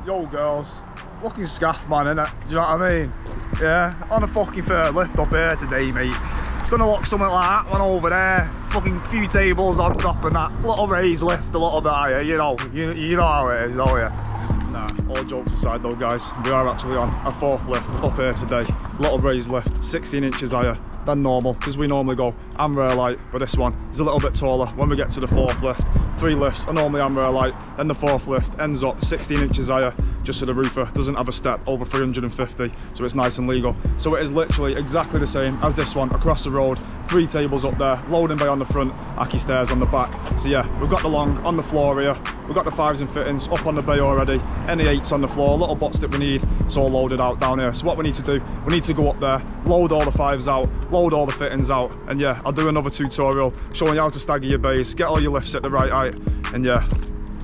Yo girls, fucking scaff man, innit? Do you know what I mean? Yeah, on a fucking third lift up here today, mate. It's gonna look something like that one over there. Fucking few tables on top and that. Little raised lift a little bit higher, you know how it is, don't you? Nah, all jokes aside though guys, we are actually on a fourth lift up here today. Little raised lift, 16 inches higher than normal, because we normally go handrail height, but this one is a little bit taller. When we get to the fourth lift, 3 lifts are normally handrail height, then the fourth lift ends up 16 inches higher, just so the roofer doesn't have a step over 350, so it's nice and legal. So it is literally exactly the same as this one across the road. 3 tables up there, loading bay on the front, Aki stairs on the back. So yeah, we've got the long on the floor here, we've got the 5s and fittings up on the bay already, any 8s on the floor, little bots that we need, it's all loaded out down here. So what we need to do, we need to go up there, load all the 5s out, load all the fittings out, and yeah, I'll do another tutorial showing you how to stagger your bays, get all your lifts at the right height, and yeah,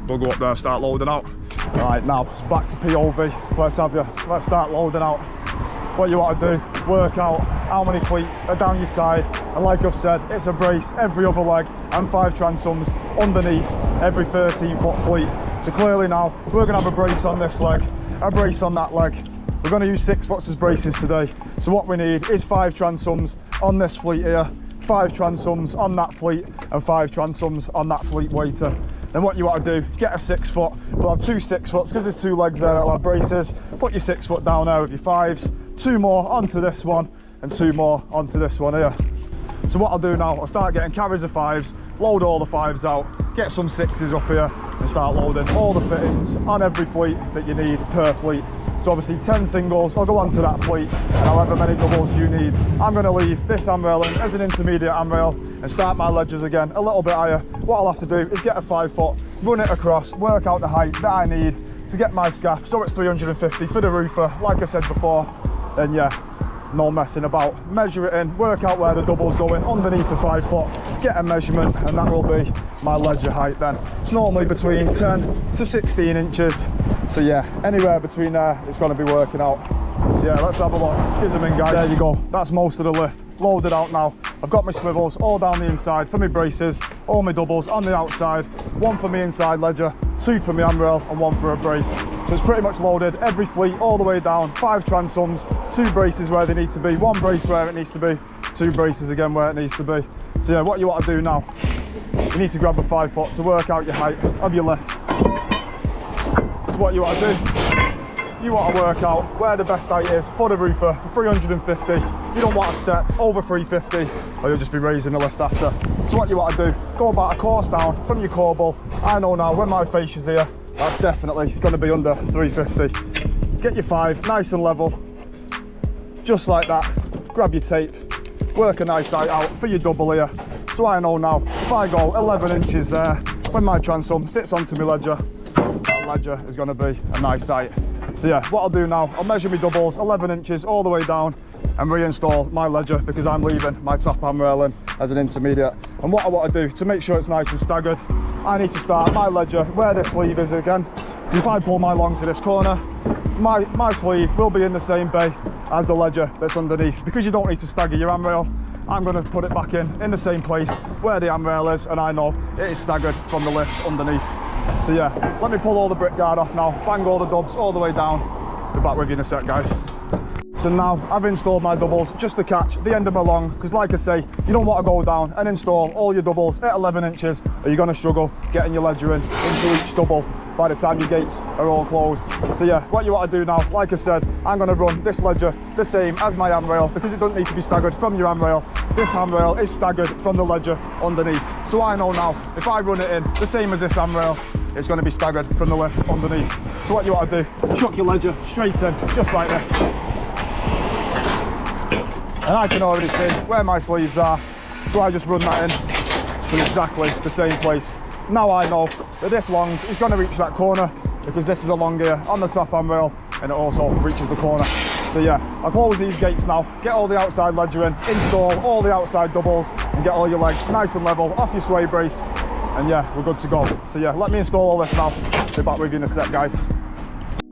we'll go up there and start loading out. Right, now it's back to POV. Let's start loading out. What you want to do, work out how many fleets are down your side, and like I've said, it's a brace every other leg and 5 transoms underneath every 13-foot fleet. So clearly now we're going to have a brace on this leg, a brace on that leg. We're going to use 6 foots as braces today. So what we need is 5 transoms on this fleet here, 5 transoms on that fleet, and 5 transoms on that fleet waiter. Then what you want to do, get a 6 foot. We'll have 2 6 foots because there's 2 legs there that'll have braces. Put your 6 foot down there with your 5s, 2 more onto this one, and 2 more onto this one here. So what I'll do now, I'll start getting carries of 5s, load all the 5s out, get some 6s up here, and start loading all the fittings on every fleet that you need per fleet. So obviously 10 singles, I'll go onto that fleet, and however many doubles you need. I'm going to leave this handrail in as an intermediate handrail and start my ledgers again a little bit higher. What I'll have to do is get a 5 foot, run it across, work out the height that I need to get my scaff, so it's 350 for the roofer, like I said before. Then yeah, no messing about. Measure it in, work out where the double's going underneath the 5 foot, get a measurement, and that will be my ledger height then. It's normally between 10 to 16 inches. So yeah, anywhere between there, it's going to be working out. So yeah, let's have a look. Give them in, guys. There you go. That's most of the lift. Loaded out now. I've got my swivels all down the inside for my braces, all my doubles on the outside, 1 for my inside ledger, 2 for my handrail, and 1 for a brace. So it's pretty much loaded, every fleet all the way down, 5 transoms, 2 braces where they need to be, 1 brace where it needs to be, 2 braces again where it needs to be. So yeah, what you want to do now, you need to grab a 5 foot to work out your height of your lift. So what you want to do, you want to work out where the best height is for the roofer for 350. You don't want to step over 350 or you'll just be raising the lift after. So what you want to do, go about a course down from your corbel. I know now when my fascia's here, that's definitely going to be under 350. Get your 5 nice and level, just like that. Grab your tape, work a nice height out for your double here. So I know now, if I go 11 inches there, when my transom sits onto my ledger, that ledger is going to be a nice height. So yeah, what I'll do now, I'll measure my doubles 11 inches all the way down and reinstall my ledger because I'm leaving my top handrail in as an intermediate. And what I want to do to make sure it's nice and staggered, I need to start my ledger where this sleeve is again. Because if I pull my long to this corner, my sleeve will be in the same bay as the ledger that's underneath. Because you don't need to stagger your handrail, I'm going to put it back in the same place where the handrail is, and I know it is staggered from the lift underneath. So yeah, let me pull all the brick guard off now, bang all the dubs all the way down. Be back with you in a sec, guys. So now I've installed my doubles just to catch the end of my long, because like I say, you don't want to go down and install all your doubles at 11 inches or you're going to struggle getting your ledger into each double by the time your gates are all closed. So yeah, what you want to do now, like I said, I'm going to run this ledger the same as my handrail because it doesn't need to be staggered from your handrail. This handrail is staggered from the ledger underneath. So I know now, if I run it in the same as this handrail, it's going to be staggered from the lift underneath. So what you want to do, chuck your ledger straight in, just like this. And I can already see where my sleeves are, so I just run that in to exactly the same place. Now I know that this long is going to reach that corner because this is a long gear on the top handrail and it also reaches the corner. So yeah, I'll close these gates now, get all the outside ledger in, install all the outside doubles and get all your legs nice and level off your sway brace. And yeah, we're good to go. So yeah, let me install all this now. Be back with you in a sec, guys.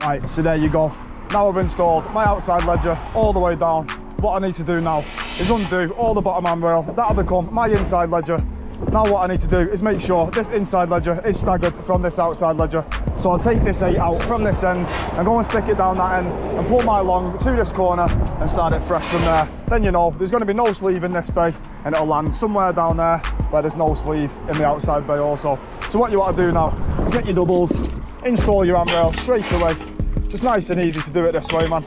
Right, so there you go. Now I've installed my outside ledger all the way down. What I need to do now is undo all the bottom handrail. That'll become my inside ledger. Now what I need to do is make sure this inside ledger is staggered from this outside ledger. So I'll take this 8 out from this end and go and stick it down that end and pull my long to this corner and start it fresh from there. Then you know there's going to be no sleeve in this bay and it'll land somewhere down there where there's no sleeve in the outside bay also. So what you want to do now is get your doubles, install your handrail straight away. It's nice and easy to do it this way, man.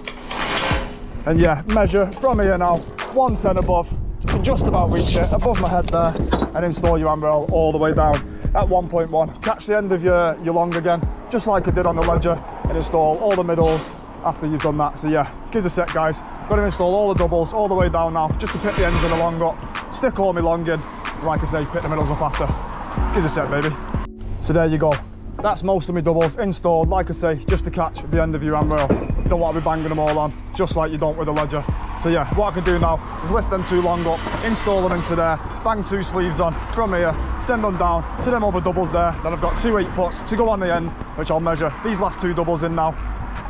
And yeah, measure from here now, 110 above. You can just about reach it above my head there and install your handrail all the way down at 1.1. Catch the end of your long again, just like I did on the ledger, and install all the middles after you've done that. So yeah, give us a sec, guys. Got to install all the doubles all the way down now, just to pick the ends of the long up, stick all my long in, and like I say, pick the middles up after. Give us a sec, baby. So there you go. That's most of my doubles installed, like I say, just to catch the end of your handrail. You don't want to be banging them all on, just like you don't with a ledger. So yeah, what I can do now is lift them 2 long up, install them into there, bang 2 sleeves on from here, send them down to them other doubles there. Then I've got 2 8-foots to go on the end, which I'll measure these last 2 doubles in now.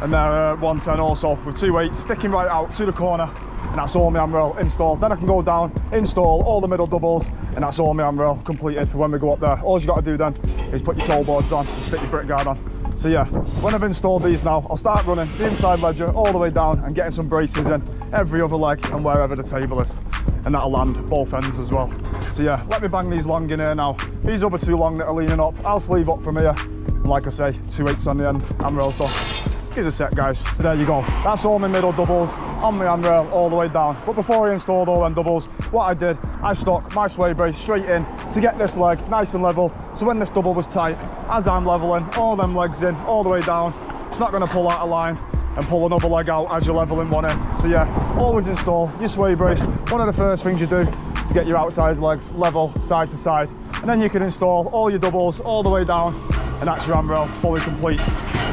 And they're 110 also, with 2 8s sticking right out to the corner. And that's all my handrail installed. Then I can go down, install all the middle doubles, and that's all my handrail completed for when we go up there. All you got to do then is put your toe boards on and stick your brick guard on. So yeah, when I've installed these now, I'll start running the inside ledger all the way down and getting some braces in every other leg and wherever the table is. And that'll land both ends as well. So yeah, let me bang these long in here now. These other 2 long that are leaning up, I'll sleeve up from here. And like I say, 2 8s on the end, handrail's done. Give us a sec, guys. There you go. That's all my middle doubles on my handrail all the way down. But before I installed all them doubles, what I did, I stuck my sway brace straight in to get this leg nice and level. So when this double was tight, as I'm leveling all them legs in all the way down, it's not going to pull out of line and pull another leg out as you're leveling one in. So yeah, always install your sway brace. One of the first things you do to get your outside legs level side to side. And then you can install all your doubles all the way down, and that's your handrail fully complete.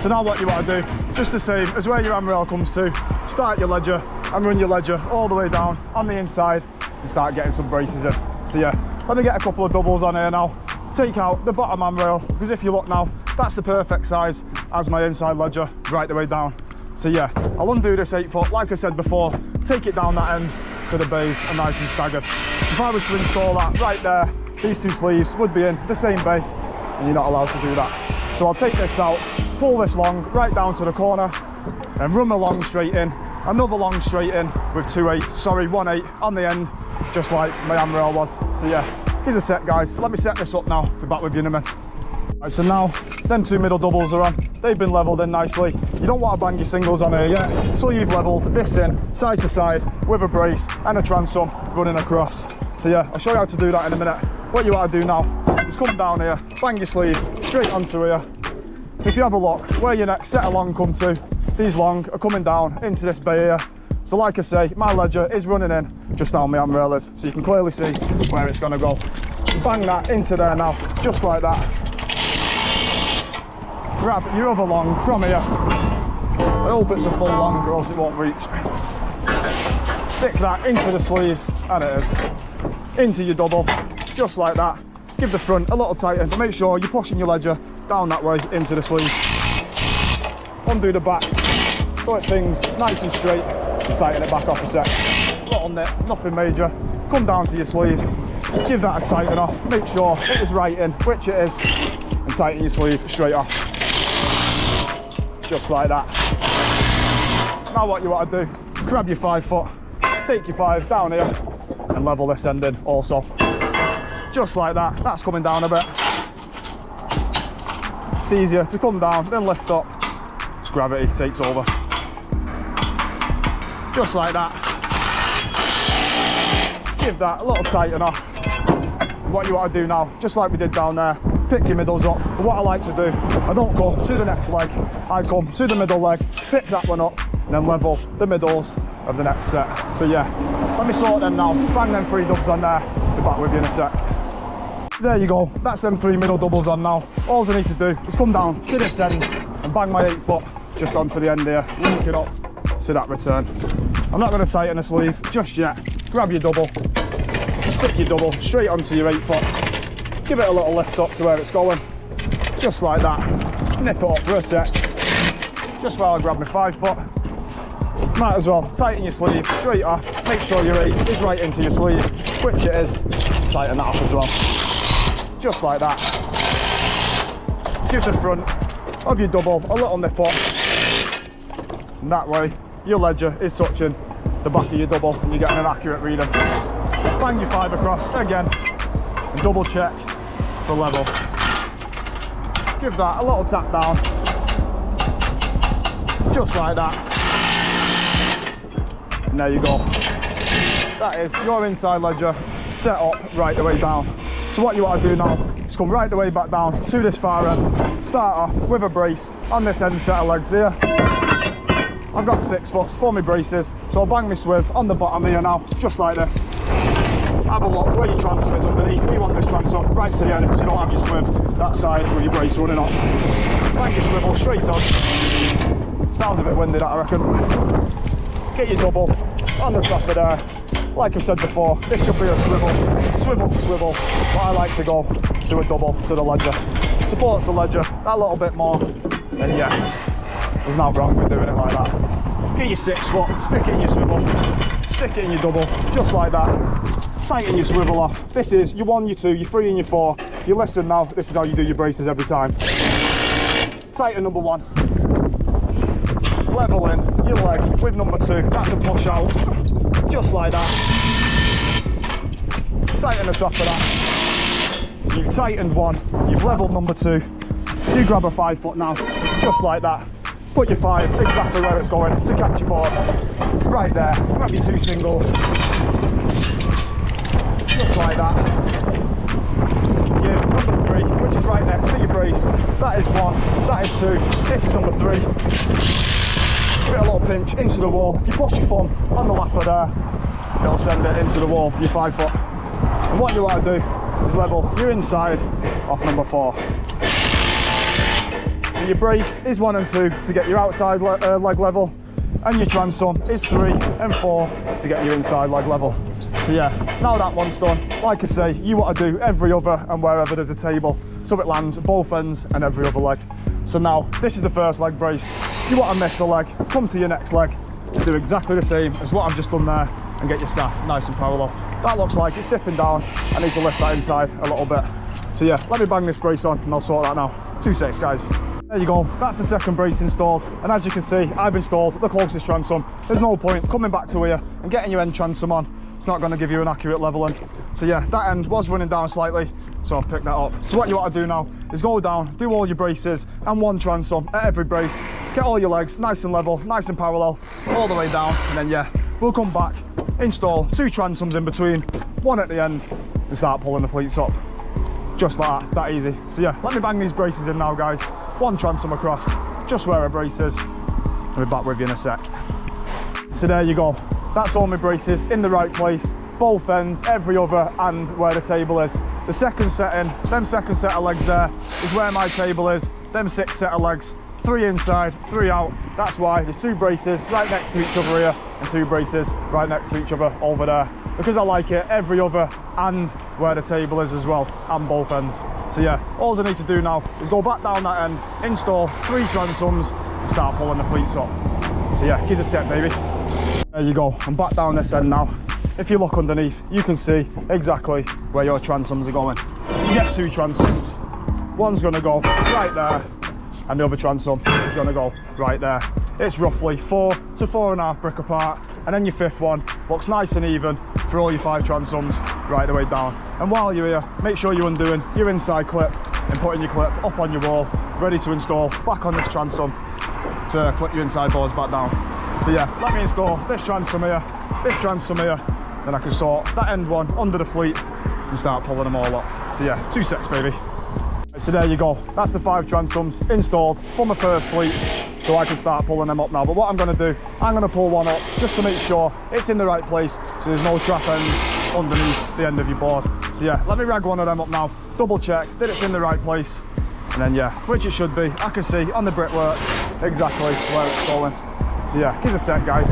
So now what you want to do, just the same as where your handrail comes to, start your ledger and run your ledger all the way down on the inside and start getting some braces in. So yeah, let me get a couple of doubles on here now. Take out the bottom handrail, because if you look now, that's the perfect size as my inside ledger right the way down. So yeah, I'll undo this 8-foot, like I said before, take it down that end so the bays are nice and staggered. If I was to install that right there, these 2 sleeves would be in the same bay, and you're not allowed to do that. So I'll take this out, pull this long right down to the corner, and run my long straight in, another long straight in with 2 8s, sorry, 1 8 on the end, just like my handrail was. So yeah, here's a set, guys. Let me set this up now, be back with you in a minute. Right, so now, them 2 middle doubles are on. They've been levelled in nicely. You don't want to bang your singles on here yet, until you've levelled this in, side to side, with a brace and a transom running across. So yeah, I'll show you how to do that in a minute. What you want to do now is come down here, bang your sleeve straight onto here. If you have a look, where your next set of long come to, these long are coming down into this bay here. So like I say, my ledger is running in just down my handrail is, so you can clearly see where it's going to go. Bang that into there now, just like that. Grab your other long from here. I hope it's a full long or else it won't reach. Stick that into the sleeve, and it is. Into your double, just like that. Give the front a little tighten, but make sure you're pushing your ledger down that way into the sleeve. Undo the back, so it things nice and straight, and tighten it back off a sec. Little nip, nothing major. Come down to your sleeve, give that a tighten off, make sure it is right in, which it is, and tighten your sleeve straight off. Just like that. Now what you want to do, grab your 5-foot, take your 5 down here, and level this end in also. Just like that, that's coming down a bit. It's easier to come down, then lift up. It's gravity takes over. Just like that. Give that a little tighten off. What you want to do now, just like we did down there, pick your middles up. But what I like to do, I don't come to the next leg, I come to the middle leg, pick that one up, and then level the middles of the next set. So yeah, let me sort them now, bang them 3 dubs on there, be back with you in a sec. There you go, that's them 3 middle doubles on now. All I need to do is come down to this end and bang my 8-foot just onto the end here, link it up to that return. I'm not going to tighten the sleeve just yet. Grab your double, stick your double straight onto your 8-foot, give it a little lift up to where it's going, just like that. Nip it up for a sec, just while I grab my 5-foot. Might as well tighten your sleeve straight off, make sure your 8 is right into your sleeve, which it is, tighten that off as well. just like that. Give the front of your double a little nip up. And that way, your ledger is touching the back of your double and you're getting an accurate reading. Bang your 5 across again and double check for level. Give that a little tap down, just like that. And there you go. That is your inside ledger set up right the way down. So what you want to do now is come right the way back down to this far end. Start off with a brace on this end set of legs here. I've got 6 foot for my braces, so I'll bang my swiv on the bottom here now, just like this. Have a look where your transom is underneath. You want this transom right to the end so you don't have your swiv that side with your brace running off. Bang your swivel straight on. Sounds a bit windy that, I reckon. Get your double on the top of there. Like I've said before, this should be a swivel to swivel, but I like to go to a double to the ledger. Supports the ledger that little bit more, and yeah, there's no wrong with doing it like that. Get your 6 foot, stick it in your swivel, stick it in your double, just like that. Tighten your swivel off. This is your 1, your 2, your 3 and your 4. If you listen now, this is how you do your braces every time. Tighten number 1. Level in your leg with number 2. That's a push out. Just like that. Tighten the top of that. So you've tightened 1, you've leveled number 2. You grab a 5 foot now, just like that. Put your 5 exactly where it's going to catch your board. Right there. Grab your 2 singles. Just like that. Give number 3, which is right next to your brace. That is 1, that is 2, this is number 3. Give it a little pinch into the wall. If you push your thumb on the lapper there, it'll send it into the wall, your 5 foot. And what you want to do is level your inside off number 4. So your brace is 1 and 2 to get your outside leg level, and your transom is 3 and 4 to get your inside leg level. So yeah, now that one's done, like I say, you want to do every other and wherever there's a table, so it lands both ends and every other leg. So now, this is the first leg brace. You want to miss a leg, come to your next leg, do exactly the same as what I've just done there, and get your scaff nice and parallel. That looks like it's dipping down. I need to lift that inside a little bit. So yeah, let me bang this brace on and I'll sort that now. 2 secs, guys. There you go, that's the second brace installed, and as you can see, I've installed the closest transom. There's no point coming back to here and getting your end transom on. It's not going to give you an accurate leveling. So yeah, that end was running down slightly, so I've picked that up. So what you want to do now is go down, do all your braces and 1 transom at every brace. Get all your legs nice and level, nice and parallel, all the way down, and then yeah, we'll come back, install 2 transoms in between, 1 at the end, and start pulling the fleets up. Just like that easy. So yeah, let me bang these braces in now, guys. 1 transom across, just where a brace is. I'll be back with you in a sec. So there you go. That's all my braces in the right place, both ends, every other, and where the table is. The second setting, them second set of legs there, is where my table is. Them 6 set of legs, 3 inside, 3 out. That's why there's 2 braces right next to each other here, and 2 braces right next to each other over there. Because I like it every other and where the table is as well, and both ends. So yeah, all I need to do now is go back down that end, install 3 transoms, and start pulling the fleets up. So yeah, give us a sec, baby. There you go, I'm back down this end now. If you look underneath, you can see exactly where your transoms are going. So you get 2 transoms. One's gonna go right there, and the other transom is gonna go right there. It's roughly 4 to 4.5 brick apart, and then your 5th one looks nice and even for all your 5 transoms right the way down. And while you're here, make sure you're undoing your inside clip and putting your clip up on your wall, ready to install back on this transom to clip your inside boards back down. So yeah, let me install this transom here, then I can sort that end one under the fleet and start pulling them all up. So yeah, 2 secs, baby. So there you go, that's the 5 transoms installed for my first fleet, so I can start pulling them up now. But what I'm going to do, I'm going to pull one up just to make sure it's in the right place, so there's no trap ends underneath the end of your board. So yeah, let me rag one of them up now, double check that it's in the right place, and then yeah, which it should be. I can see on the brickwork exactly where it's going. So yeah, give us a sec, guys.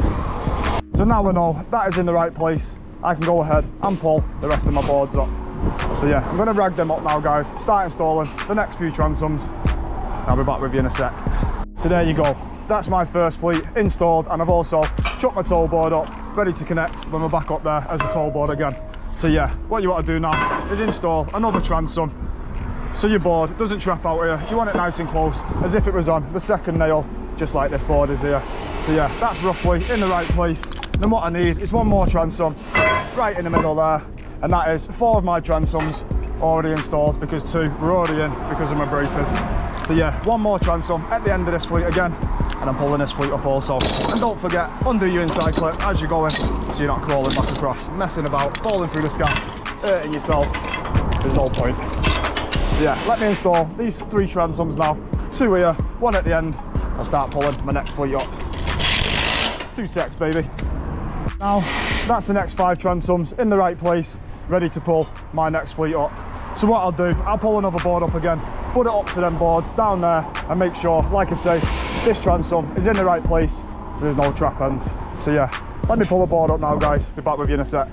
So now I know that is in the right place, I can go ahead and pull the rest of my boards up. So yeah, I'm going to rag them up now, guys, start installing the next few transoms. I'll be back with you in a sec. So there you go, that's my first fleet installed, and I've also chucked my toe board up, ready to connect when we're back up there as the toe board again. So yeah, what you want to do now is install another transom so your board doesn't trap out here. You want it nice and close, as if it was on the second nail, just like this board is here. So yeah, that's roughly in the right place. Then what I need is one more transom right in the middle there, and that is 4 of my transoms already installed, because 2 were already in because of my braces. So yeah, one more transom at the end of this fleet again, and I'm pulling this fleet up also. And don't forget, undo your inside clip as you're going, so you're not crawling back across, messing about, falling through the scaff, hurting yourself. There's no point. So yeah, let me install these 3 transoms now, 2 here, 1 at the end. I'll start pulling my next fleet up. 2 secs, baby. Now, that's the next 5 transoms in the right place, ready to pull my next fleet up. So what I'll do, I'll pull another board up again, put it up to them boards down there, and make sure, like I say, this transom is in the right place, so there's no trap ends. So yeah, let me pull the board up now, guys. Be back with you in a sec.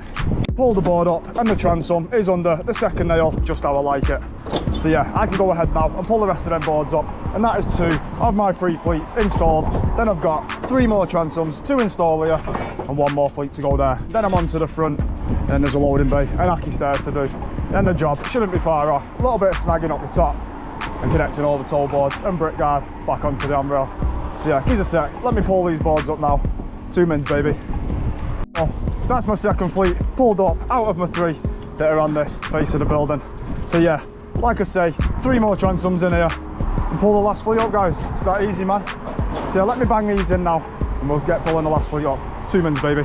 Pull the board up, and the transom is under the second nail, just how I like it. So yeah, I can go ahead now and pull the rest of them boards up, and that is 2 of my 3 fleets installed. Then I've got 3 more transoms to install here, and 1 more fleet to go there. Then I'm onto the front, and there's a loading bay and Aki stairs to do. Then the job shouldn't be far off. A little bit of snagging up the top and connecting all the toe boards and brick guard back onto the handrail. So yeah, give us a sec. Let me pull these boards up now. 2 mins, baby. Oh, that's my second fleet pulled up out of my 3 that are on this face of the building. So yeah, like I say, 3 more transoms in here and pull the last fleet up, guys. It's that easy, man. So yeah, let me bang these in now and we'll get pulling the last fleet up. 2 mins, baby.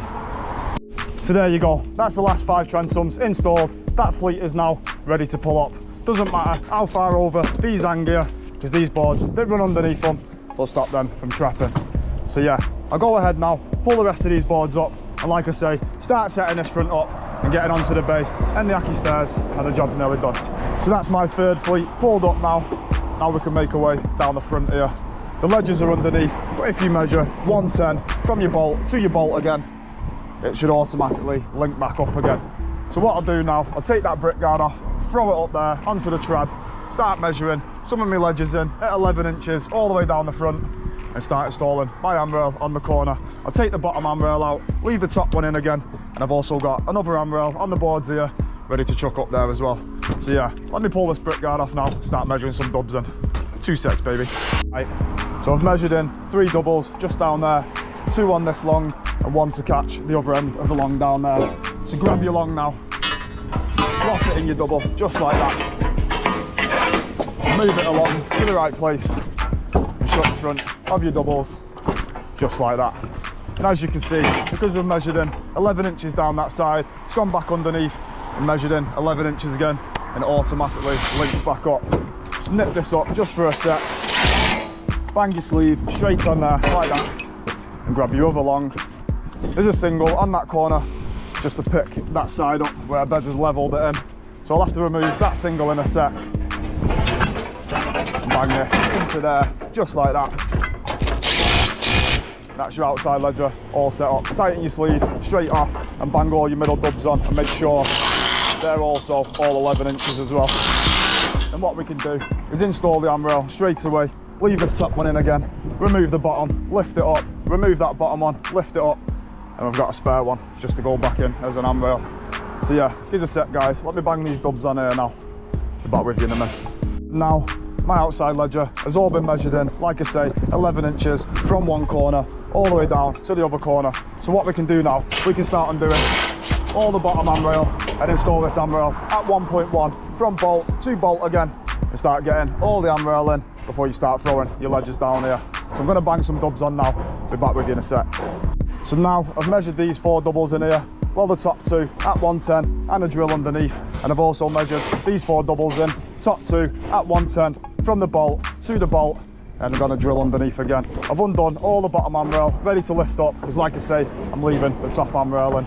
So there you go, that's the last 5 transoms installed. That fleet is now ready to pull up. Doesn't matter how far over these hang here, because these boards, they run underneath them, will stop them from trapping. So yeah, I'll go ahead now, pull the rest of these boards up, and like I say, start setting this front up and getting onto the bay and the Aki stairs, and the job's nearly done. So that's my 3rd fleet pulled up now. Now we can make our way down the front here. The ledges are underneath, but if you measure 110 from your bolt to your bolt again, it should automatically link back up again. So what I'll do now, I'll take that brick guard off, throw it up there onto the trad, start measuring some of my ledges in at 11 inches all the way down the front, and start installing my handrail on the corner. I'll take the bottom handrail out, leave the top one in again, and I've also got another handrail on the boards here, ready to chuck up there as well. So yeah, let me pull this brick guard off now, start measuring some dubs in. 2 secs, baby. Right, so I've measured in 3 doubles just down there, 2 on this long, and 1 to catch the other end of the long down there. So grab your long now, slot it in your double, just like that. Move it along to the right place, and shut the front of your doubles, just like that. And as you can see, because we've measured in 11 inches down that side, it's gone back underneath and measured in 11 inches again, and it automatically links back up. Just nip this up just for a sec, bang your sleeve straight on there, like that, and grab your other long. There's a single on that corner just to pick that side up where Bez has levelled it in. So I'll have to remove that single in a sec. And bang this into there, just like that. That's your outside ledger all set up. Tighten your sleeve straight off and bang all your middle dubs on, and make sure they're also all 11 inches as well. And what we can do is install the handrail straight away, leave this top one in again, remove the bottom, lift it up, remove that bottom one, lift it up, and we've got a spare one just to go back in as an handrail. So yeah, give us a sec, guys. Let me bang these dubs on here now. Be back with you in a minute. Now, my outside ledger has all been measured in, like I say, 11 inches from one corner all the way down to the other corner. So what we can do now, we can start undoing all the bottom handrail and install this handrail at 1.1 from bolt to bolt again, and start getting all the handrail in before you start throwing your ledges down here. So I'm going to bang some dubs on now. Be back with you in a sec. So now I've measured these 4 doubles in here, well the top 2 at 110 and a drill underneath, and I've also measured these 4 doubles in, top 2 at 110 from the bolt to the bolt, and I'm going to drill underneath again. I've undone all the bottom handrail, ready to lift up, because like I say, I'm leaving the top handrail in.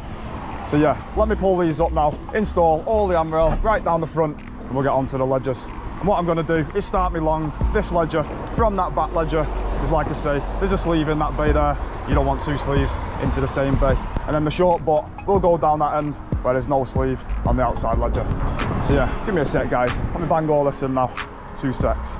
So yeah, let me pull these up now, install all the handrail right down the front, and we'll get onto the ledges. And what I'm going to do is start me long this ledger from that back ledger, because like I say, there's a sleeve in that bay there. You don't want 2 sleeves into the same bay. And then the short butt will go down that end where there's no sleeve on the outside ledger. So yeah, give me a sec, guys. Let me bang all this in now. 2 secs.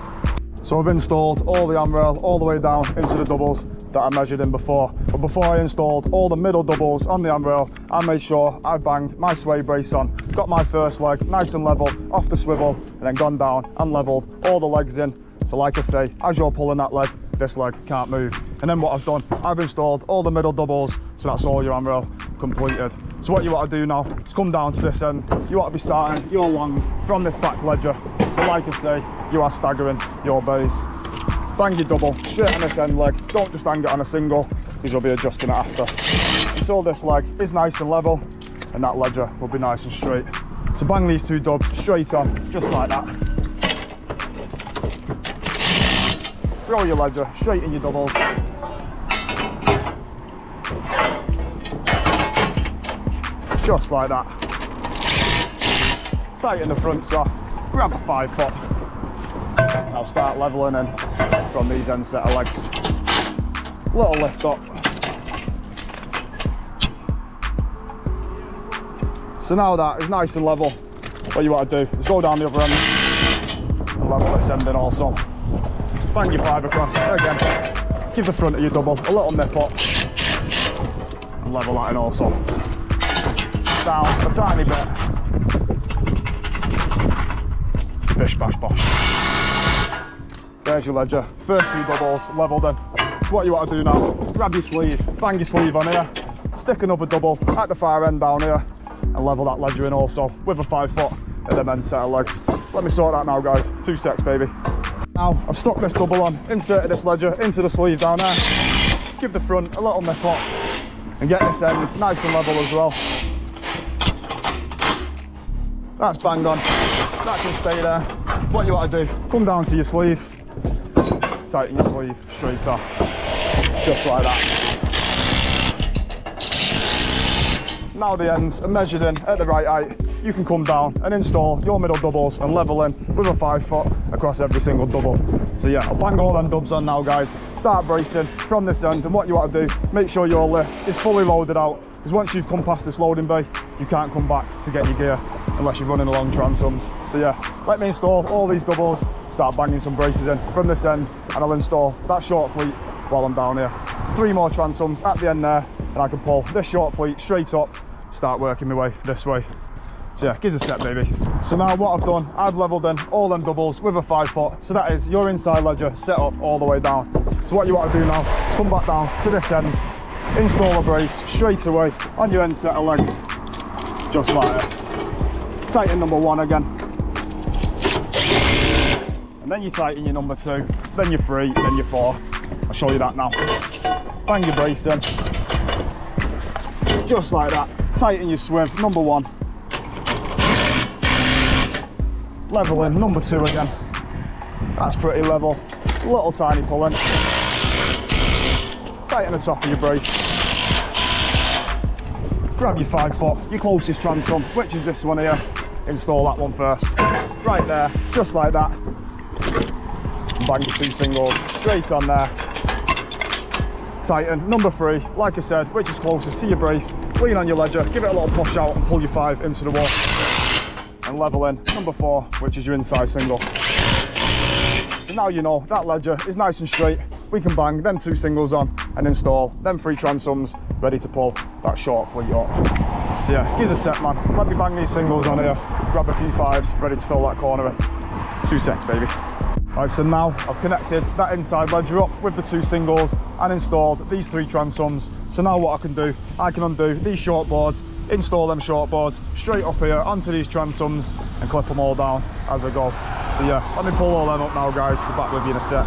So I've installed all the handrail all the way down into the doubles that I measured in before. But before I installed all the middle doubles on the handrail, I made sure I banged my sway brace on, got my first leg nice and level off the swivel, and then gone down and leveled all the legs in. So like I say, as you're pulling that leg, this leg can't move. And then what I've done, I've installed all the middle doubles, so that's all your handrail completed. So what you want to do now is come down to this end. You want to be starting your long from this back ledger. So like I say, you are staggering your bays. Bang your double straight on this end leg. Don't just hang it on a single, because you'll be adjusting it after. Until this leg is nice and level, and that ledger will be nice and straight. So bang these two dubs straight on, just like that. Throw your ledger straight in your doubles. Just like that. Tighten the fronts off, grab a 5 foot. Now start leveling in from these end set of legs. Little lift up. So now that is nice and level, what you want to do is go down the other end and level this end in also. Bang your 5 across, again, give the front of your double a little nip up, and level that in also. Down a tiny bit. Bish bash bosh. There's your ledger, first 2 doubles leveled in. So what you want to do now, grab your sleeve, bang your sleeve on here, stick another double at the far end down here, and level that ledger in also with a 5 foot and the men's set of legs. So let me sort that now guys, 2 secs baby. Now I've stuck this double on, inserted this ledger into the sleeve down there, give the front a little nip up and get this end nice and level as well. That's banged on, that can stay there. What you want to do, come down to your sleeve, tighten your sleeve straight off, just like that. Now the ends are measured in at the right height, you can come down and install your middle doubles and level in with a 5 foot across every single double. So yeah, I'll bang all them dubs on now guys, start bracing from this end, and what you want to do, make sure your lift is fully loaded out, because once you've come past this loading bay, you can't come back to get your gear unless you're running along transoms. So yeah, let me install all these doubles, start banging some braces in from this end, and I'll install that short fleet while I'm down here. 3 more transoms at the end there, and I can pull this short fleet straight up, start working my way this way. So yeah, give us a set baby. So now what I've done, I've leveled in all them doubles with a 5 foot. So that is your inside ledger set up all the way down. So what you want to do now is come back down to this end, install a brace straight away on your end set of legs, just like this. Tighten number 1 again. And then you tighten your number 2, then your 3, then your 4. I'll show you that now. Bang your brace in. Just like that. Tighten your swiv, number 1. Level in, number 2 again. That's pretty level. Little tiny pull in. Tighten the top of your brace. Grab your 5 foot, your closest transom, which is this one here. Install that one first. Right there, just like that. And bang your 2 singles straight on there. Tighten number 3, like I said, which is closest to your brace. Lean on your ledger, give it a little push out and pull your 5 into the wall. And level in number 4, which is your inside single. So now you know that ledger is nice and straight. We can bang them 2 singles on and install them 3 transoms ready to pull that short fleet up. So yeah, give us a set man. Let me bang these singles on here, grab a few 5s, ready to fill that corner in. 2 secs baby. Right, so now I've connected that inside ledger up with the 2 singles and installed these 3 transoms. So now what I can do, I can undo these short boards, install them short boards straight up here onto these transoms and clip them all down as I go. So yeah, let me pull all them up now guys, be back with you in a sec.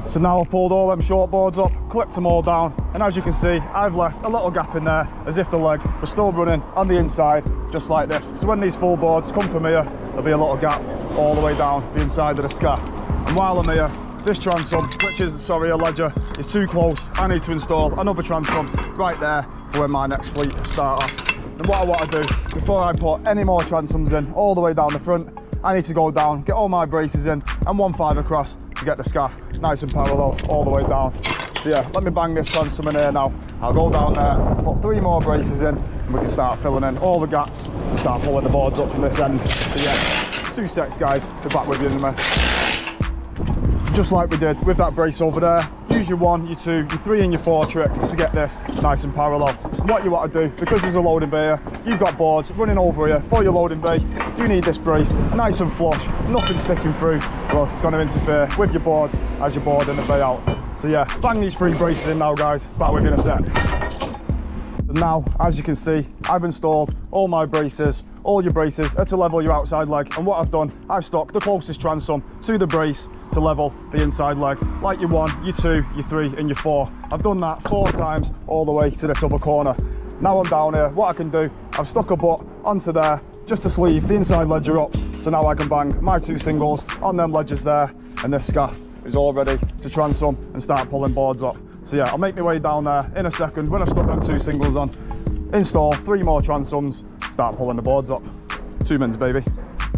So now I've pulled all them short boards up, clipped them all down, and as you can see, I've left a little gap in there as if the leg was still running on the inside, just like this. So when these full boards come from here, there'll be a little gap all the way down the inside of the scaff. And while I'm here, this transom, which is, a ledger, is too close. I need to install another transom right there for when my next fleet start off. And what I want to do, before I put any more transoms in, all the way down the front, I need to go down, get all my braces in, and 1 5 across to get the scaff nice and parallel all the way down. So yeah, let me bang this transom in here now. I'll go down there, put 3 more braces in, and we can start filling in all the gaps, and start pulling the boards up from this end. So yeah, 2 secs guys, be back with you in a minute. just like we did with that brace over there. Use your 1, your 2, your 3 and your 4 trick to get this nice and parallel. And what you want to do, because there's a loading bay here, you've got boards running over here for your loading bay, you need this brace nice and flush, nothing sticking through, or else it's going to interfere with your boards as you're boarding the bay out. So yeah, bang these 3 braces in now, guys. Back with you in a sec. And now, as you can see, I've installed all my braces. All your braces are to level your outside leg, and what I've done, I've stuck the closest transom to the brace to level the inside leg, like your 1, your 2, your 3 and your 4. I've done that 4 times all the way to this other corner. Now I'm down here, what I can do, I've stuck a butt onto there just to sleeve the inside ledger up, so now I can bang my 2 singles on them ledges there, and this scaff is all ready to transom and start pulling boards up. So yeah, I'll make my way down there in a second when I've stuck them 2 singles on, install 3 more transoms, start pulling the boards up. 2 minutes, baby.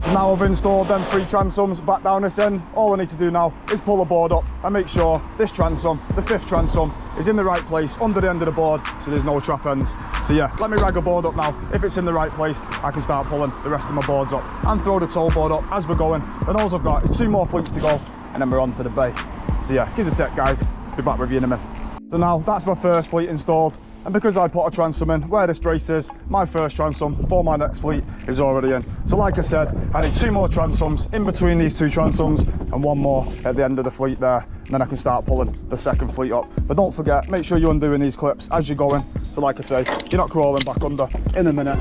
Now I've installed them 3 transoms back down this end, all I need to do now is pull the board up and make sure this transom, the 5th transom, is in the right place under the end of the board so there's no trap ends. So yeah, let me rag a board up now. If it's in the right place, I can start pulling the rest of my boards up and throw the toe board up as we're going. Then all I've got is 2 more fleets to go and then we're on to the bay. So yeah, give us a sec, guys. Be back with you in a minute. So now that's my first fleet installed. And because I put a transom in where this brace is, my first transom for my next fleet is already in. So like I said, I need 2 more transoms in between these 2 transoms and 1 more at the end of the fleet there. And then I can start pulling the second fleet up. But don't forget, make sure you're undoing these clips as you're going. So like I say, you're not crawling back under in a minute.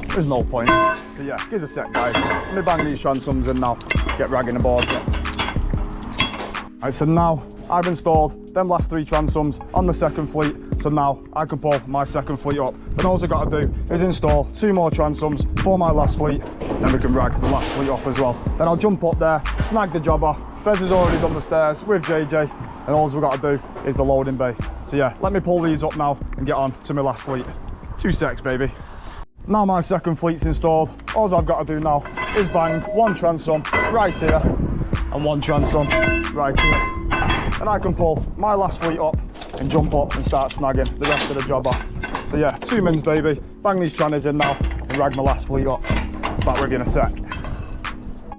There's no point. So yeah, give us a sec, guys. Let me bang these transoms in now, get ragging the boards up. Right, so now I've installed them last 3 transoms on the second fleet, so now I can pull my second fleet up. Then all I've got to do is install 2 more transoms for my last fleet, then we can rag the last fleet up as well. Then I'll jump up there, snag the job off. Bez has already done the stairs with JJ, and all we've got to do is the loading bay. So yeah, let me pull these up now and get on to my last fleet. 2 secs, baby. Now my second fleet's installed, all I've got to do now is bang 1 transom right here and 1 transom right here. And I can pull my last fleet up and jump up and start snagging the rest of the job off. So yeah, 2 mins, baby. Bang these trannies in now and rag my last fleet up. Back with you in a sec.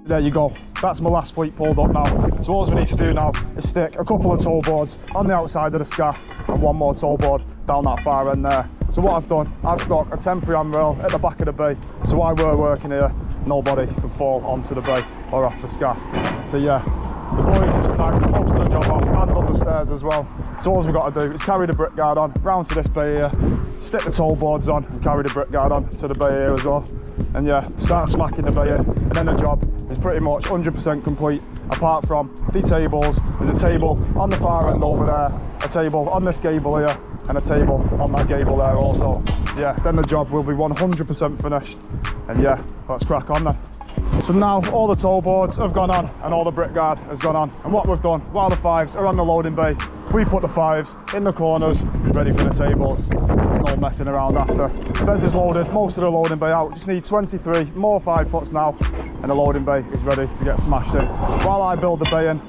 There you go. That's my last fleet pulled up now. So all we need to do now is stick a couple of toe boards on the outside of the scaff and 1 more toe board down that far end there. So what I've done, I've stuck a temporary handrail at the back of the bay. So while we're working here, nobody can fall onto the bay or off the scaff. So yeah, the boys have snagged most of the job off and done the stairs as well. So all we've got to do is carry the brick guard on, round to this bay here, stick the toe boards on and carry the brick guard on to the bay here as well. And yeah, start smacking the bay in, and then the job is pretty much 100% complete, apart from the tables. There's a table on the far end over there, a table on this gable here, and a table on that gable there also. So yeah, then the job will be 100% finished. And yeah, let's crack on then. So now all the toe boards have gone on and all the brick guard has gone on. And what we've done, while the 5s are on the loading bay, we put the 5s in the corners, ready for the tables. No messing around after. Bez is loaded most of the loading bay out. Just need 23 more 5-foots now, and the loading bay is ready to get smashed in. While I build the bay in,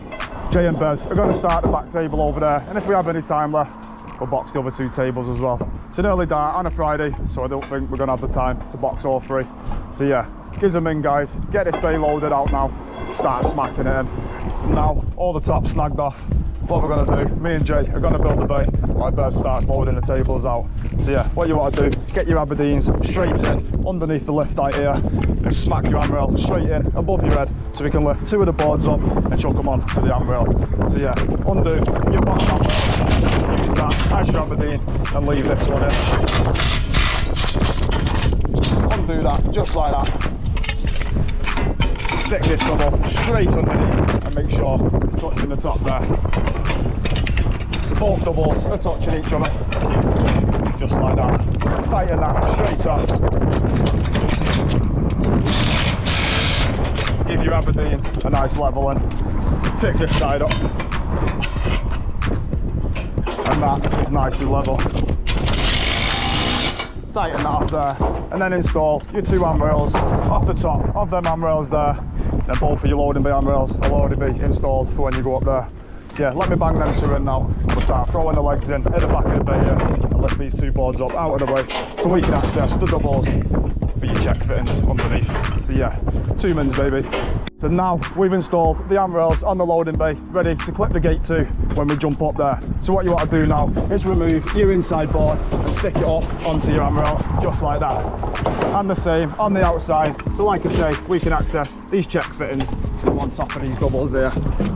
Jay and Bez are going to start the back table over there. And if we have any time left, we'll box the other 2 tables as well. It's an early dart on a Friday, so I don't think we're going to have the time to box all 3. So yeah, give them in, guys. Get this bay loaded out now. Start smacking it in. And now all the top snagged off. What we're going to do, me and Jay are going to build the bay while Bez starts loading the tables out. So yeah, what you want to do, get your Aberdeens straight in underneath the lift height here and smack your handrail straight in above your head so we can lift 2 of the boards up and chuck them on to the handrail. So yeah, undo your back handrail, use that as your Aberdeen and leave this one in. Undo that just like that. Stick this double straight underneath and make sure it's touching the top there. So both doubles are touching each other, just like that. Tighten that straight up. Give your Aberdeen a nice level in. Pick this side up. And that is nice and level. Tighten that off there, and then install your 2 handrails off the top of them handrails there. Then both of your loading bay handrails will already be installed for when you go up there. So yeah, let me bang them 2 in now. We'll start throwing the legs in at the back of the bay here and lift these 2 boards up out of the way so we can access the doubles for your check fittings underneath. So yeah, 2 mins baby. So now we've installed the handrails on the loading bay, ready to clip the gate to when we jump up there. So what you want to do now is remove your inside board and stick it up onto your handrails, just like that. And the same on the outside. So like I say, we can access these check fittings on top of these doubles here.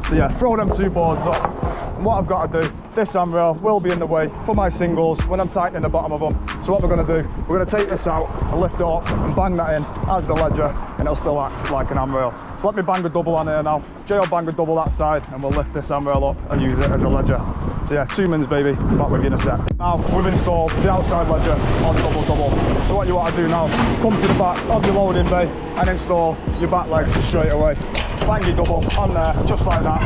So yeah, throw them 2 boards up. And what I've got to do, this handrail will be in the way for my singles when I'm tightening the bottom of them. So what we're going to do, we're going to take this out and lift it up and bang that in as the ledger, and it'll still act like an handrail. So let me bang a double on here now. Jay will bang a double that side, and we'll lift this handrail up and use it as a ledger. So yeah, 2 mins baby, back with you in a sec. Now we've installed the outside ledger on double. So what you want to do now is come to the back of your loading bay and install your back legs straight away. Bang your double on there, just like that.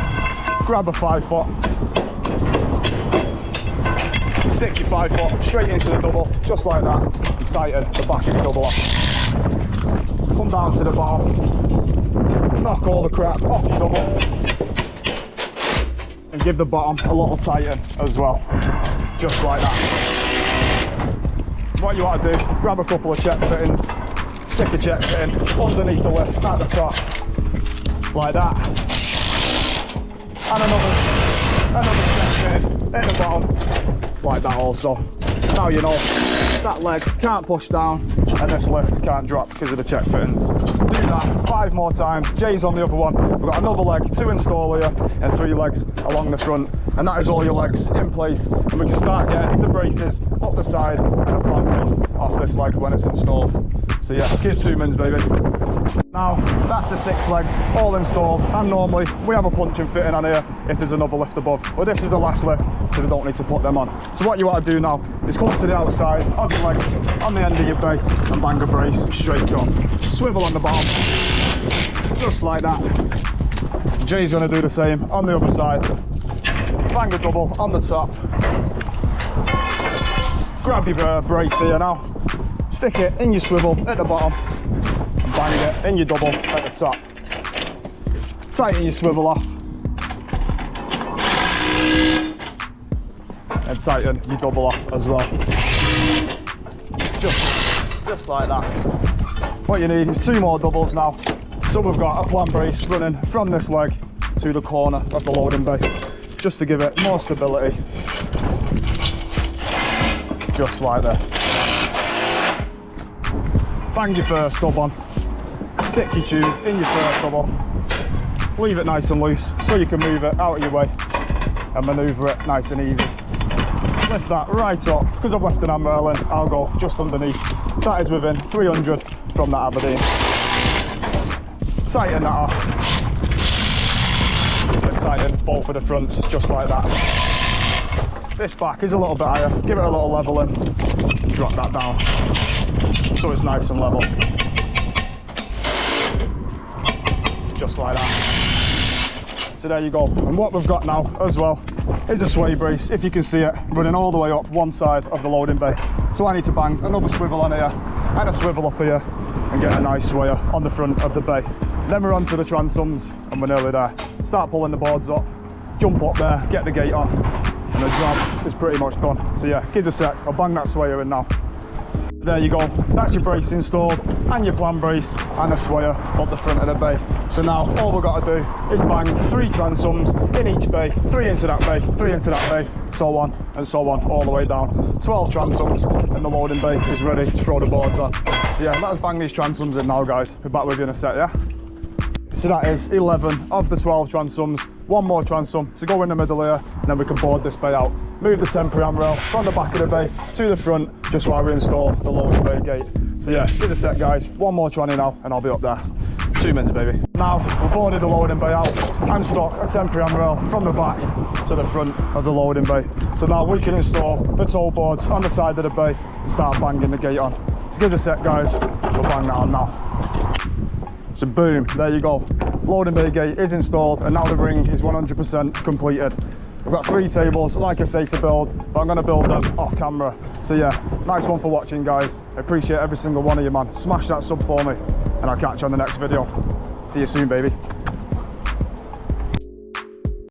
Grab a 5 foot. Stick your 5 foot straight into the double, just like that, and tighten the back of your double off. Come down to the bottom, knock all the crap off your double, and give the bottom a little tighten as well, just like that. What you want to do, grab a couple of check fittings, stick a check fitting underneath the lift at the top, like that, and another check fitting at the bottom, like that also. Now you know that leg can't push down and this lift can't drop because of the check fittings. Do that 5 more times. Jay's on the other one. We've got another leg to install here and 3 legs along the front, and that is all your legs in place, and we can start getting the braces up the side and a plan brace off this leg when it's installed. So yeah, here's 2 mins baby. Now that's the 6 legs all installed, and normally we have a punching fitting on here if there's another lift above, but this is the last lift, so we don't need to put them on. So what you want to do now is come to the outside of your legs on the end of your bay and bang a brace straight up. Swivel on the bottom, just like that. Jay's going to do the same on the other side. Bang a double on the top. Grab your brace here now. Stick it in your swivel at the bottom and bang it in your double at the top. Tighten your swivel off and tighten your double off as well. Just like that. What you need is 2 more doubles now. So we've got a plan brace running from this leg to the corner of the loading bay, just to give it more stability. Just like this. Bang your first dub on, stick your tube in your first double, leave it nice and loose so you can move it out of your way and manoeuvre it nice and easy. Lift that right up, because I've left an handrail in, I'll go just underneath. That is within 300 from that Aberdeen. Tighten that off, and tighten both of the fronts just like that. This back is a little bit higher, give it a little level in, drop that down so it's nice and level, just like that. So there you go. And what we've got now as well is a sway brace, if you can see it, running all the way up one side of the loading bay. So I need to bang another swivel on here and a swivel up here and get a nice swayer on the front of the bay. Then we're on to the transoms and we're nearly there. Start pulling the boards up, jump up there, get the gate on, and the job is pretty much done. So yeah, give us a sec, I'll bang that swayer in now. There you go, that's your brace installed and your plan brace and a swayer up the front of the bay. So now all we've got to do is bang 3 transoms in each bay, 3 into that bay, 3 into that bay, so on and so on all the way down. 12 transoms and the loading bay is ready to throw the boards on. So yeah, let's bang these transoms in now guys. Be back with you in a sec, yeah? So that is 11 of the 12 transoms. 1 more transom to go in the middle here, and then we can board this bay out. Move the temporary handrail from the back of the bay to the front, just while we install the loading bay gate. So yeah, give us a sec guys, 1 more tranny now, and I'll be up there. 2 minutes baby. Now, we've boarded the loading bay out and stuck a temporary handrail from the back to the front of the loading bay. So now we can install the toe boards on the side of the bay and start banging the gate on. So give us a sec guys, we'll bang that on now. So boom, there you go. Loading bay gate is installed and now the ring is 100% completed. We've got 3 tables, like I say, to build, but I'm going to build them off camera. So yeah, nice one for watching guys. I appreciate every single one of you man. Smash that sub for me and I'll catch you on the next video. See you soon baby.